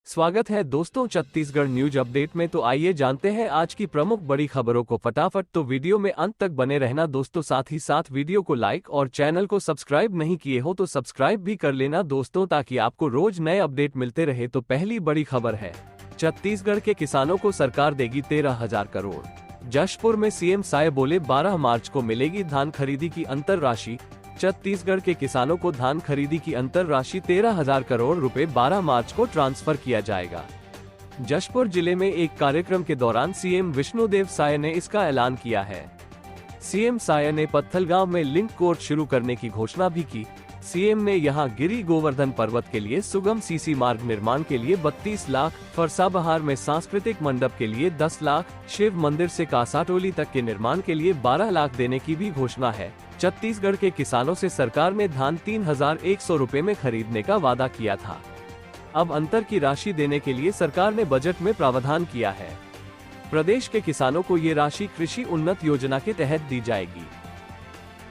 स्वागत है दोस्तों छत्तीसगढ़ न्यूज अपडेट में। तो आइए जानते हैं आज की प्रमुख बड़ी खबरों को फटाफट। तो वीडियो में अंत तक बने रहना दोस्तों, साथ ही साथ वीडियो को लाइक और चैनल को सब्सक्राइब नहीं किए हो तो सब्सक्राइब भी कर लेना दोस्तों, ताकि आपको रोज नए अपडेट मिलते रहे। तो पहली बड़ी खबर है, छत्तीसगढ़ के किसानों को सरकार देगी 13,000 करोड़। जशपुर में सीएम साय बोले 12 मार्च को मिलेगी धान खरीदी की अंतर राशि। छत्तीसगढ़ के किसानों को धान खरीदी की अंतर राशि 13,000 करोड़ रुपए 12 मार्च को ट्रांसफर किया जाएगा। जशपुर जिले में एक कार्यक्रम के दौरान सीएम विष्णुदेव साय ने इसका ऐलान किया है। सीएम साय ने पत्थलगांव में लिंक कोर्ट शुरू करने की घोषणा भी की। सीएम ने यहां गिरी गोवर्धन पर्वत के लिए सुगम सीसी मार्ग निर्माण के लिए 32 लाख, फरसाबहार में सांस्कृतिक मंडप के लिए 10 लाख, शिव मंदिर से कासाटोली तक के निर्माण के लिए 12 लाख देने की भी घोषणा है। छत्तीसगढ़ के किसानों से सरकार ने धान 3,100 रुपए में खरीदने का वादा किया था। अब अंतर की राशि देने के लिए सरकार ने बजट में प्रावधान किया है। प्रदेश के किसानों को ये राशि कृषि उन्नत योजना के तहत दी जाएगी।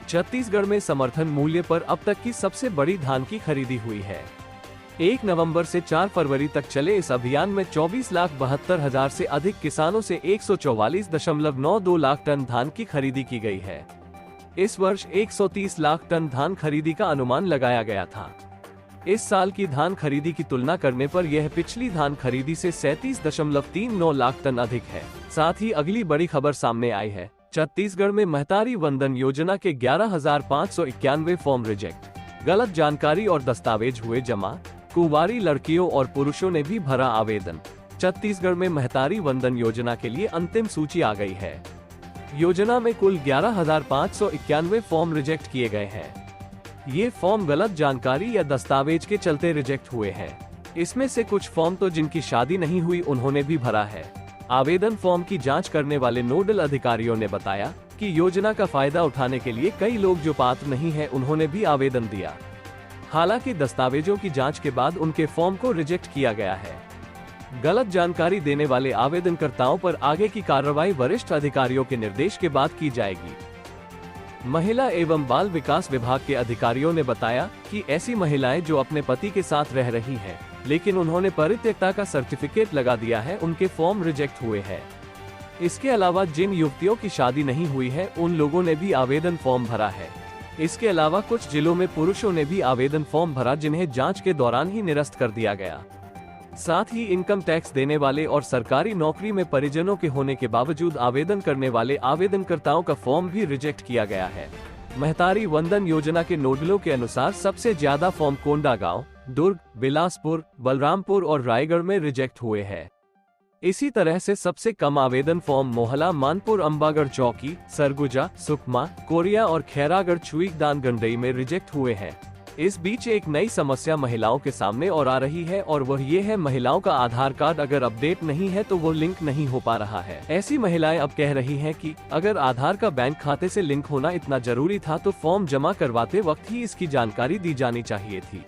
छत्तीसगढ़ में समर्थन मूल्य पर अब तक की सबसे बड़ी धान की खरीदी हुई है। 1 नवंबर से 4 फरवरी तक चले इस अभियान में 24,72,000 से अधिक किसानों से 144.92 लाख टन धान की खरीदी की गई है। इस वर्ष 130 लाख टन धान खरीदी का अनुमान लगाया गया था। इस साल की धान खरीदी की तुलना करने पर यह पिछली धान खरीदी से 37.39 लाख टन अधिक है। साथ ही अगली बड़ी खबर सामने आई है, छत्तीसगढ़ में महतारी वंदन योजना के 11,591 फॉर्म रिजेक्ट। गलत जानकारी और दस्तावेज हुए जमा, कुंवारी लड़कियों और पुरुषों ने भी भरा आवेदन। छत्तीसगढ़ में महतारी वंदन योजना के लिए अंतिम सूची आ गई है। योजना में कुल 11,591 फॉर्म रिजेक्ट किए गए हैं। ये फॉर्म गलत जानकारी या दस्तावेज के चलते रिजेक्ट हुए हैं। इसमें से कुछ फॉर्म तो जिनकी शादी नहीं हुई उन्होंने भी भरा है। आवेदन फॉर्म की जांच करने वाले नोडल अधिकारियों ने बताया कि योजना का फायदा उठाने के लिए कई लोग जो पात्र नहीं है उन्होंने भी आवेदन दिया। हालांकि दस्तावेजों की जांच के बाद उनके फॉर्म को रिजेक्ट किया गया है। गलत जानकारी देने वाले आवेदनकर्ताओं पर आगे की कार्रवाई वरिष्ठ अधिकारियों के निर्देश के बाद की जाएगी। महिला एवं बाल विकास विभाग के अधिकारियों ने बताया कि ऐसी महिलाएं जो अपने पति के साथ रह रही हैं, लेकिन उन्होंने परित्यक्ता का सर्टिफिकेट लगा दिया है, उनके फॉर्म रिजेक्ट हुए हैं। इसके अलावा जिन युवतियों की शादी नहीं हुई है उन लोगों ने भी आवेदन फॉर्म भरा है। इसके अलावा कुछ जिलों में पुरुषों ने भी आवेदन फॉर्म भरा, जिन्हें जांच के दौरान ही निरस्त कर दिया गया। साथ ही इनकम टैक्स देने वाले और सरकारी नौकरी में परिजनों के होने के बावजूद आवेदन करने वाले आवेदनकर्ताओं का फॉर्म भी रिजेक्ट किया गया है। महतारी वंदन योजना के नोडलों के अनुसार सबसे ज्यादा फॉर्म कोंडागांव, दुर्ग, बिलासपुर, बलरामपुर और रायगढ़ में रिजेक्ट हुए हैं। इसी तरह से सबसे कम आवेदन फॉर्म मोहला, मानपुर, अंबागढ़ चौकी, सरगुजा, सुकमा, कोरिया और खैरागढ़, छुईकदान, गंडई में रिजेक्ट हुए हैं। इस बीच एक नई समस्या महिलाओं के सामने और आ रही है, और वह ये है, महिलाओं का आधार कार्ड अगर अपडेट नहीं है तो वो लिंक नहीं हो पा रहा है। ऐसी महिलाएं अब कह रही हैं कि अगर आधार का बैंक खाते से लिंक होना इतना जरूरी था तो फॉर्म जमा करवाते वक्त ही इसकी जानकारी दी जानी चाहिए थी।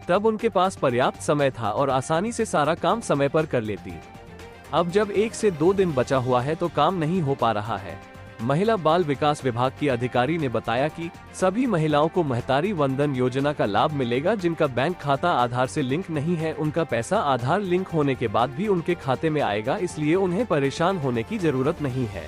तब उनके पास पर्याप्त समय था और आसानी से सारा काम समय पर कर लेती। अब जब 1 से 2 दिन बचा हुआ है तो काम नहीं हो पा रहा है। महिला बाल विकास विभाग की अधिकारी ने बताया कि सभी महिलाओं को महतारी वंदन योजना का लाभ मिलेगा जिनका बैंक खाता आधार से लिंक नहीं है। उनका पैसा आधार लिंक होने के बाद भी उनके खाते में आएगा, इसलिए उन्हें परेशान होने की जरूरत नहीं है।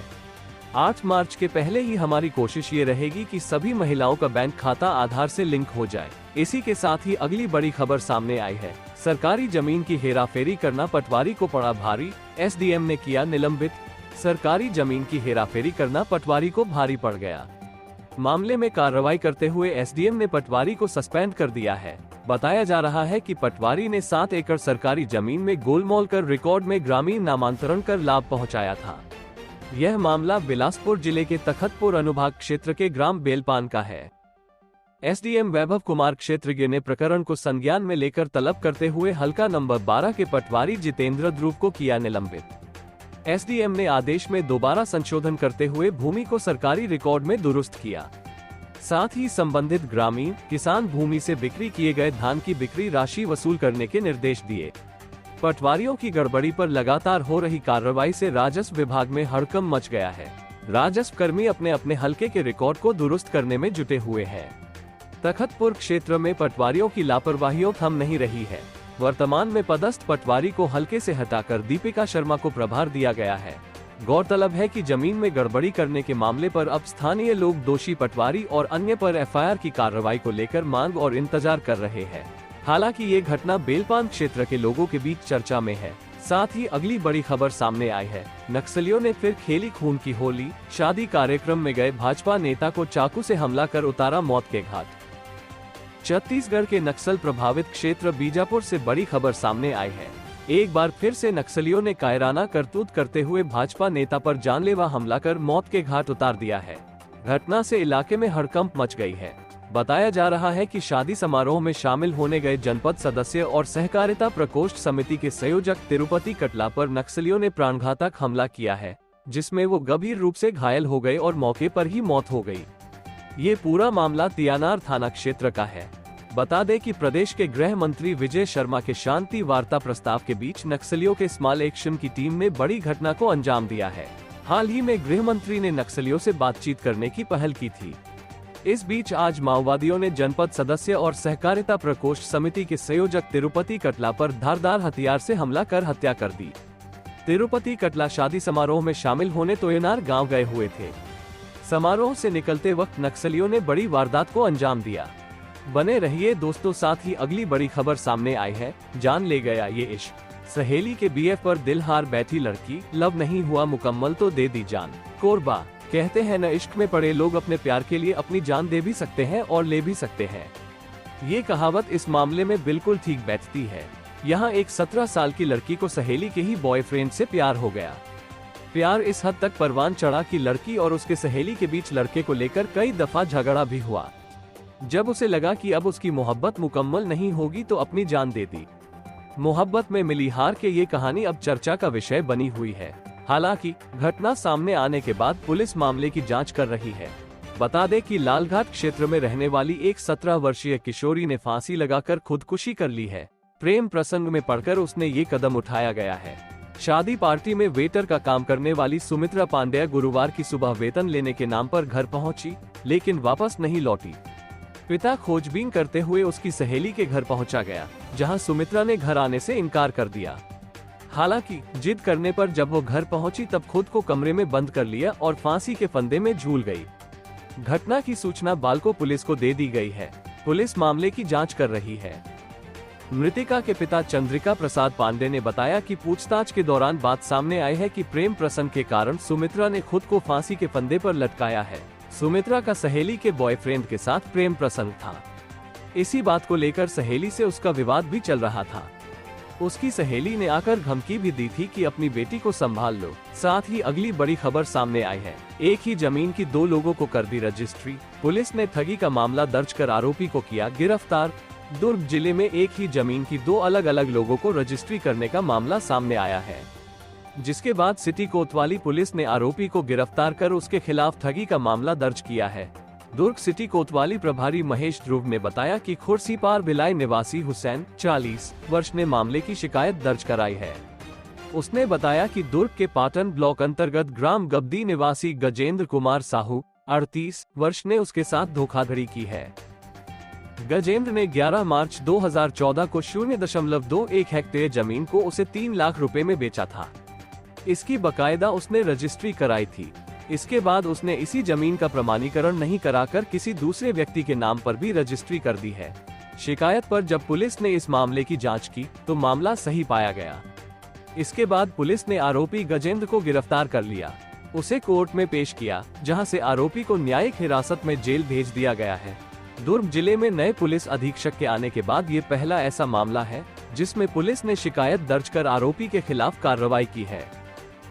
8 मार्च के पहले ही हमारी कोशिश ये रहेगी कि सभी महिलाओं का बैंक खाता आधार से लिंक हो जाए। इसी के साथ ही अगली बड़ी खबर सामने आई है, सरकारी जमीन की हेराफेरी करना पटवारी को पड़ा भारी, एसडीएम ने किया निलंबित। सरकारी जमीन की हेराफेरी करना पटवारी को भारी पड़ गया। मामले में कार्रवाई करते हुए एसडीएम ने पटवारी को सस्पेंड कर दिया है। बताया जा रहा है कि पटवारी ने 7 एकड़ सरकारी जमीन में गोलमाल कर रिकॉर्ड में ग्रामीण नामांतरण कर लाभ पहुंचाया था। यह मामला बिलासपुर जिले के तखतपुर अनुभाग क्षेत्र के ग्राम बेलपान का है। एसडीएम वैभव कुमार क्षेत्रज्ञ ने प्रकरण को संज्ञान में लेकर तलब करते हुए हल्का नंबर 12 के पटवारी जितेंद्र ध्रुव को किया निलंबित। एसडीएम ने आदेश में दोबारा संशोधन करते हुए भूमि को सरकारी रिकॉर्ड में दुरुस्त किया। साथ ही संबंधित ग्रामीण किसान भूमि से बिक्री किए गए धान की बिक्री राशि वसूल करने के निर्देश दिए। पटवारियों की गड़बड़ी पर लगातार हो रही कार्रवाई से राजस्व विभाग में हड़कंप मच गया है। राजस्व कर्मी अपने अपने हलके के रिकॉर्ड को दुरुस्त करने में जुटे हुए हैं। तखतपुर क्षेत्र में पटवारियों की लापरवाही थम नहीं रही है। वर्तमान में पदस्थ पटवारी को हल्के से हटाकर दीपिका शर्मा को प्रभार दिया गया है। गौरतलब है कि जमीन में गड़बड़ी करने के मामले पर अब स्थानीय लोग दोषी पटवारी और अन्य पर एफआईआर की कार्रवाई को लेकर मांग और इंतजार कर रहे हैं। हालांकि ये घटना बेलपान क्षेत्र के लोगों के बीच चर्चा में है। साथ ही अगली बड़ी खबर सामने आई है, नक्सलियों ने फिर खेली खून की होली। शादी कार्यक्रम में गए भाजपा नेता को चाकू से हमला कर उतारा मौत के घाट। छत्तीसगढ़ के नक्सल प्रभावित क्षेत्र बीजापुर से बड़ी खबर सामने आई है। एक बार फिर से नक्सलियों ने कायराना करतूत करते हुए भाजपा नेता पर जानलेवा हमला कर मौत के घाट उतार दिया है। घटना से इलाके में हड़कंप मच गई है। बताया जा रहा है कि शादी समारोह में शामिल होने गए जनपद सदस्य और सहकारिता प्रकोष्ठ समिति के संयोजक तिरुपति कटला पर नक्सलियों ने प्राणघातक हमला किया है, जिसमें वो गंभीर रूप से घायल हो गए और मौके पर ही मौत हो गई। ये पूरा मामला तियानार थाना क्षेत्र का है। बता दें कि प्रदेश के गृह मंत्री विजय शर्मा के शांति वार्ता प्रस्ताव के बीच नक्सलियों के स्मॉल एक्शन की टीम ने बड़ी घटना को अंजाम दिया है। हाल ही में गृह मंत्री ने नक्सलियों से बातचीत करने की पहल की थी। इस बीच आज माओवादियों ने जनपद सदस्य और सहकारिता प्रकोष्ठ समिति के संयोजक तिरुपति कटला पर धारदार हथियार से हमला कर हत्या कर दी। तिरुपति कटला शादी समारोह में शामिल होने तोयनार गांव गए हुए थे। समारोह से निकलते वक्त नक्सलियों ने बड़ी वारदात को अंजाम दिया। बने रहिए दोस्तों, साथ ही अगली बड़ी खबर सामने आई है, जान ले गया ये इश्क। सहेली के बीएफ पर दिल हार बैठी लड़की, लव नहीं हुआ मुकम्मल तो दे दी जान। कोरबा कहते हैं न, इश्क में पड़े लोग अपने प्यार के लिए अपनी जान दे भी सकते हैं और ले भी सकते हैं। ये कहावत इस मामले में बिल्कुल ठीक बैठती है। यहाँ एक 17 साल की लड़की को सहेली के ही बॉयफ्रेंड से प्यार हो गया। प्यार इस हद तक परवान चढ़ा कि लड़की और उसके सहेली के बीच लड़के को लेकर कई दफा झगड़ा भी हुआ। जब उसे लगा कि अब उसकी मोहब्बत मुकम्मल नहीं होगी तो अपनी जान दे दी। मोहब्बत में मिली हार के ये कहानी अब चर्चा का विषय बनी हुई है। हालांकि घटना सामने आने के बाद पुलिस मामले की जांच कर रही है। बता दें कि लालघाट क्षेत्र में रहने वाली एक 17 वर्षीय किशोरी ने फांसी लगाकर खुदकुशी कर ली है। प्रेम प्रसंग में पड़कर उसने ये कदम उठाया गया है। शादी पार्टी में वेटर का काम करने वाली सुमित्रा पांड्या गुरुवार की सुबह वेतन लेने के नाम पर घर पहुंची, लेकिन वापस नहीं लौटी। पिता खोजबीन करते हुए उसकी सहेली के घर पहुंचा गया, जहां सुमित्रा ने घर आने से इनकार कर दिया। हालांकि जिद करने पर जब वो घर पहुंची तब खुद को कमरे में बंद कर लिया और फांसी के फंदे में झूल गई। घटना की सूचना बालको पुलिस को दे दी गई है। पुलिस मामले की जांच कर रही है। मृतिका के पिता चंद्रिका प्रसाद पांडे ने बताया कि पूछताछ के दौरान बात सामने आई है कि प्रेम प्रसंग के कारण सुमित्रा ने खुद को फांसी के फंदे पर लटकाया है। सुमित्रा का सहेली के बॉयफ्रेंड के साथ प्रेम प्रसंग था। इसी बात को लेकर सहेली से उसका विवाद भी चल रहा था। उसकी सहेली ने आकर धमकी भी दी थी कि अपनी बेटी को संभाल लो। साथ ही अगली बड़ी खबर सामने आई है, एक ही जमीन की 2 लोगों को कर दी रजिस्ट्री। पुलिस ने ठगी का मामला दर्ज कर आरोपी को किया गिरफ्तार। दुर्ग जिले में एक ही जमीन की 2 अलग अलग लोगों को रजिस्ट्री करने का मामला सामने आया है, जिसके बाद सिटी कोतवाली पुलिस ने आरोपी को गिरफ्तार कर उसके खिलाफ ठगी का मामला दर्ज किया है। दुर्ग सिटी कोतवाली प्रभारी महेश ध्रुव ने बताया कि खुर्सीपार भिलाई निवासी हुसैन 40 वर्ष ने मामले की शिकायत दर्ज कराई है। उसने बताया कि दुर्ग के पाटन ब्लॉक अंतर्गत ग्राम गब्दी निवासी गजेंद्र कुमार साहू 38 वर्ष ने उसके साथ धोखाधड़ी की है। गजेंद्र ने 11 मार्च 2014 को 0.21 हेक्टेयर जमीन को उसे 3 लाख रुपए में बेचा था। इसकी बकायदा उसने रजिस्ट्री कराई थी। इसके बाद उसने इसी जमीन का प्रमाणीकरण नहीं कराकर किसी दूसरे व्यक्ति के नाम पर भी रजिस्ट्री कर दी है। शिकायत पर जब पुलिस ने इस मामले की जांच की तो मामला सही पाया गया। इसके बाद पुलिस ने आरोपी गजेंद्र को गिरफ्तार कर लिया। उसे कोर्ट में पेश किया, जहां से आरोपी को न्यायिक हिरासत में जेल भेज दिया गया है। दुर्ग जिले में नए पुलिस अधीक्षक के आने के बाद ये पहला ऐसा मामला है जिसमें पुलिस ने शिकायत दर्ज कर आरोपी के खिलाफ कार्रवाई की है।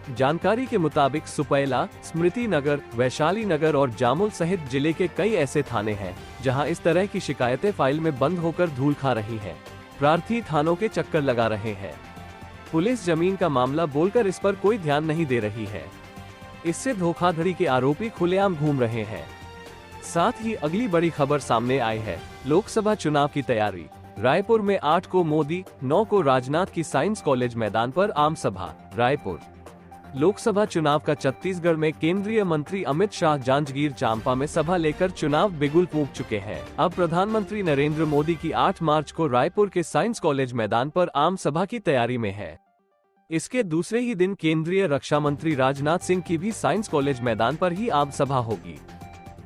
जानकारी के मुताबिक सुपैला, स्मृति नगर, वैशाली नगर और जामुल सहित जिले के कई ऐसे थाने हैं जहां इस तरह की शिकायतें फाइल में बंद होकर धूल खा रही हैं। प्रार्थी थानों के चक्कर लगा रहे हैं। पुलिस जमीन का मामला बोलकर इस पर कोई ध्यान नहीं दे रही है। इससे धोखाधड़ी के आरोपी खुलेआम घूम रहे हैं। साथ ही अगली बड़ी खबर सामने आई है, लोकसभा चुनाव की तैयारी। रायपुर में 8 को मोदी, 9 को राजनाथ की साइंस कॉलेज मैदान पर आम सभा। रायपुर लोकसभा चुनाव का छत्तीसगढ़ में केंद्रीय मंत्री अमित शाह जांजगीर चांपा में सभा लेकर चुनाव बिगुल फूंक चुके हैं। अब प्रधानमंत्री नरेंद्र मोदी की 8 मार्च को रायपुर के साइंस कॉलेज मैदान पर आम सभा की तैयारी में है। इसके दूसरे ही दिन केंद्रीय रक्षा मंत्री राजनाथ सिंह की भी साइंस कॉलेज मैदान पर ही आम सभा होगी।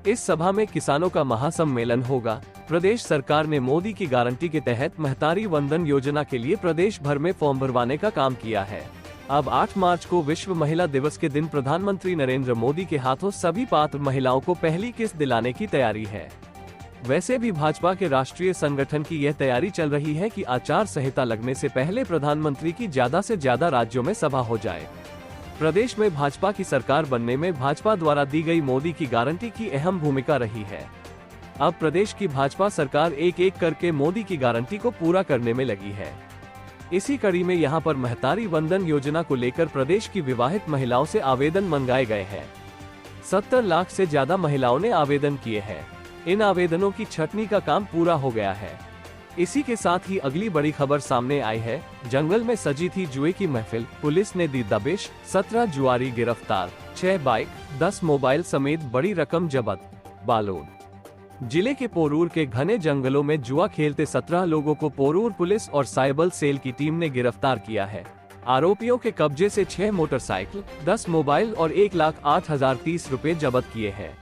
इस सभा में किसानों का महासम्मेलन होगा। प्रदेश सरकार ने मोदी की गारंटी के तहत महतारी वंदन योजना के लिए प्रदेश भर में फॉर्म भरवाने का काम किया है। अब 8 मार्च को विश्व महिला दिवस के दिन प्रधानमंत्री नरेंद्र मोदी के हाथों सभी पात्र महिलाओं को पहली किस्त दिलाने की तैयारी है। वैसे भी भाजपा के राष्ट्रीय संगठन की यह तैयारी चल रही है कि आचार संहिता लगने से पहले प्रधानमंत्री की ज्यादा से ज्यादा राज्यों में सभा हो जाए। प्रदेश में भाजपा की सरकार बनने में भाजपा द्वारा दी गई मोदी की गारंटी की अहम भूमिका रही है। अब प्रदेश की भाजपा सरकार एक एक करके मोदी की गारंटी को पूरा करने में लगी है। इसी कड़ी में यहां पर महतारी वंदन योजना को लेकर प्रदेश की विवाहित महिलाओं से आवेदन मंगाए गए हैं। 70 लाख से ज्यादा महिलाओं ने आवेदन किए हैं। इन आवेदनों की छंटनी का काम पूरा हो गया है। इसी के साथ ही अगली बड़ी खबर सामने आई है। जंगल में सजी थी जुए की महफिल, पुलिस ने दी दबिश, 17 जुआरी गिरफ्तार, 6 बाइक, 10 मोबाइल समेत बड़ी रकम जब्त। बालोद जिले के पोरूर के घने जंगलों में जुआ खेलते 17 लोगों को पोरूर पुलिस और साइबर सेल की टीम ने गिरफ्तार किया है। आरोपियों के कब्जे से 6 मोटरसाइकिल, 10 मोबाइल और 1,08,030 रुपए जब्त किए हैं।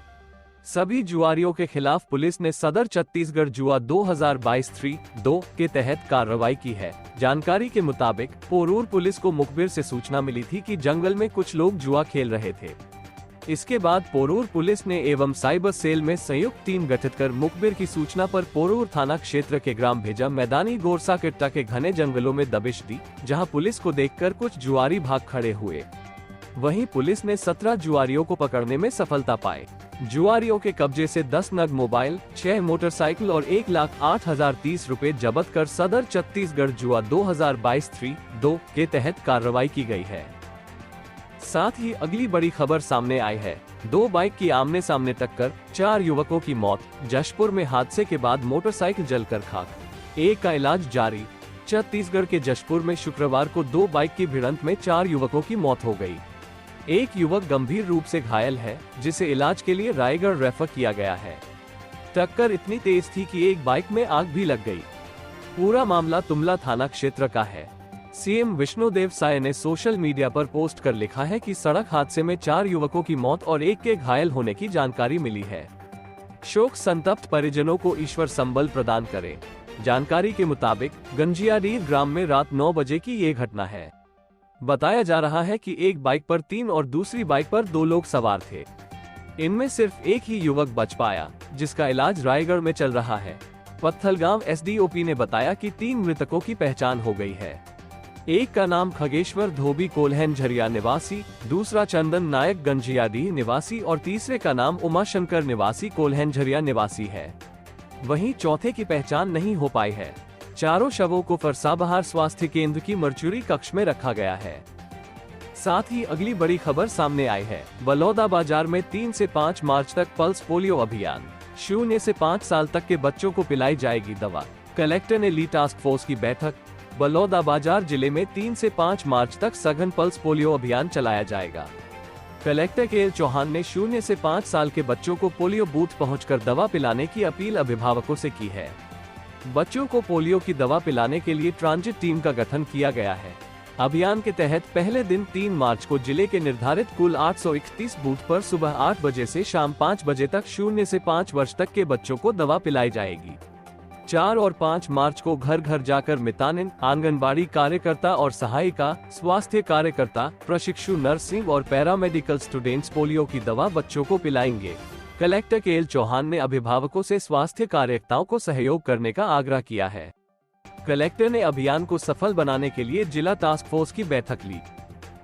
सभी जुआरियों के खिलाफ पुलिस ने सदर छत्तीसगढ़ जुआ 2022-3-2 के तहत कार्रवाई की है। जानकारी के मुताबिक पोरूर पुलिस को मुखबिर से सूचना मिली थी कि जंगल में कुछ लोग जुआ खेल रहे थे। इसके बाद पोरूर पुलिस ने एवं साइबर सेल में संयुक्त टीम गठित कर मुखबिर की सूचना पर पोरूर थाना क्षेत्र के ग्राम भेजा मैदानी गोरसाकिट्टा के घने जंगलों में दबिश दी, जहां पुलिस को देखकर कुछ जुआरी भाग खड़े हुए। वहीं पुलिस ने 17 जुआरियों को पकड़ने में सफलता पाई। जुआरियों के कब्जे से 10 नग मोबाइल, 6 मोटरसाइकिल और 1,08,030 रुपए जब्त कर सदर छत्तीसगढ़ जुआ 2022-3-2 के तहत कार्रवाई की गई है। साथ ही अगली बड़ी खबर सामने आई है। 2 बाइक की आमने सामने टक्कर, 4 युवकों की मौत। जशपुर में हादसे के बाद मोटरसाइकिल जलकर खाक, एक का इलाज जारी। छत्तीसगढ़ के जशपुर में शुक्रवार को 2 बाइक की भिड़ंत में 4 युवकों की मौत हो गई। एक युवक गंभीर रूप से घायल है, जिसे इलाज के लिए रायगढ़ रेफर किया गया है। टक्कर इतनी तेज थी कि एक बाइक में आग भी लग गई। पूरा मामला तुमला थाना क्षेत्र का है। सीएम विष्णुदेव साय ने सोशल मीडिया पर पोस्ट कर लिखा है कि सड़क हादसे में 4 युवकों की मौत और एक के घायल होने की जानकारी मिली है। शोक संतप्त परिजनों को ईश्वर संबल प्रदान करे। जानकारी के मुताबिक गंजियाडीह ग्राम में रात 9 बजे की ये घटना है। बताया जा रहा है कि एक बाइक पर 3 और दूसरी बाइक पर 2 लोग सवार थे। इनमें सिर्फ एक ही युवक बच पाया, जिसका इलाज रायगढ़ में चल रहा है। पत्थलगांव एसडीओपी ने बताया कि 3 मृतकों की पहचान हो गई है। एक का नाम खगेश्वर धोबी कोल्हनझरिया निवासी, दूसरा चंदन नायक गंजियाडीह निवासी और तीसरे का नाम उमाशंकर निवासी कोल्हनझरिया निवासी है। वहीं चौथे की पहचान नहीं हो पाई है। चारों शवों को फरसाबहार स्वास्थ्य केंद्र की मर्चुरी कक्ष में रखा गया है। साथ ही अगली बड़ी खबर सामने आई है। बलौदाबाजार में 3 से 5 मार्च तक पल्स पोलियो अभियान, 0 से 5 साल तक के बच्चों को पिलाई जाएगी दवा। कलेक्टर ने ली टास्क फोर्स की बैठक। बलौदाबाजार जिले में 3 से 5 मार्च तक सघन पल्स पोलियो अभियान चलाया जाएगा। कलेक्टर के चौहान ने 0 से 5 साल के बच्चों को पोलियो बूथ पहुंचकर दवा पिलाने की अपील अभिभावकों से की है। बच्चों को पोलियो की दवा पिलाने के लिए ट्रांजिट टीम का गठन किया गया है। अभियान के तहत पहले दिन 3 मार्च को जिले के निर्धारित कुल 831 बूथ पर सुबह 8 बजे से शाम 5 बजे तक 0 से 5 वर्ष तक के बच्चों को दवा पिलाई जाएगी। 4 और 5 मार्च को घर घर जाकर मितानिन, आंगनबाड़ी कार्यकर्ता और सहायिका, स्वास्थ्य कार्यकर्ता, प्रशिक्षु नर्सिंग और पैरामेडिकल स्टूडेंट्स पोलियो की दवा बच्चों को पिलाएंगे। कलेक्टर के चौहान ने अभिभावकों से स्वास्थ्य कार्यकर्ताओं को सहयोग करने का आग्रह किया है। कलेक्टर ने अभियान को सफल बनाने के लिए जिला टास्क फोर्स की बैठक ली।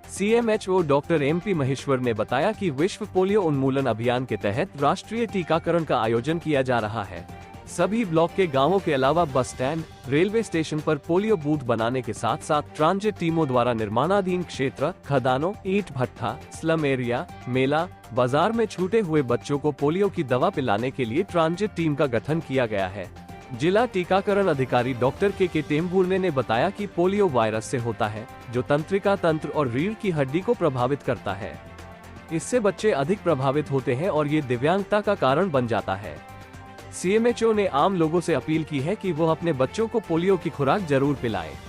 सीएमएचओ डॉक्टर एमपी महेश्वर ने बताया कि विश्व पोलियो उन्मूलन अभियान के तहत राष्ट्रीय टीकाकरण का आयोजन किया जा रहा है। सभी ब्लॉक के गांवों के अलावा बस स्टैंड, रेलवे स्टेशन पर पोलियो बूथ बनाने के साथ साथ ट्रांजिट टीमों द्वारा निर्माणाधीन क्षेत्र, खदानों, ईंट भट्ठा, स्लम एरिया, मेला, बाजार में छूटे हुए बच्चों को पोलियो की दवा पिलाने के लिए ट्रांजिट टीम का गठन किया गया है। जिला टीकाकरण अधिकारी डॉक्टर के टेम्बुर्ने ने बताया कि पोलियो वायरस से होता है, जो तंत्रिका तंत्र और रीढ़ की हड्डी को प्रभावित करता है। इससे बच्चे अधिक प्रभावित होते हैं और ये दिव्यांगता का कारण बन जाता है। CMHO ने आम लोगों से अपील की है कि वो अपने बच्चों को पोलियो की खुराक जरूर पिलाएं।